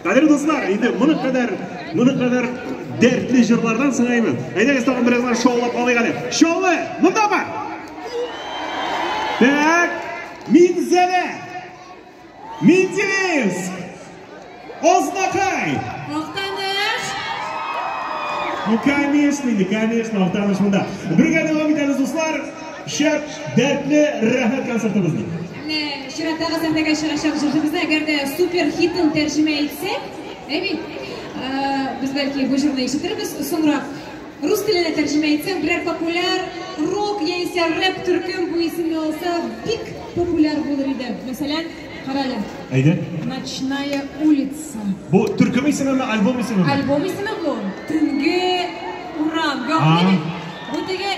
Kadir dostlar, endi buni kadar dertli jırlardan sınayman. Endi tag'in birazdan şovlab olaylik hadi. Şovli, mundami? Tak, Minsk, Oznakay. Maqtanish. Конечно, Maqtanish bunda. Birga davom etamiz do'stlar. Shab dertli rahmat konsertimizning. Shirat Ag'asandaga shirashab jildimizni agarda super hitni tarjima etsak, biz belki bu jilni eshitirmiz, so'ngra rus tilida tarjima etsak, biror populyar rock yoki rap turkum bu ismni olsa, pik populyar bo'lar edi. Masalan, qarali. Ayda. Nocная улица. Bu turkum ismimi, albom ismimi? Albom ismi bu. Tungi uram. Yo'q, bu dege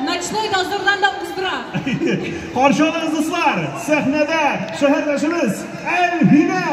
Nocной dozordan da uzdira. Qarshi olamiz do'stlar. Sahnada shahardoshimiz Alvina.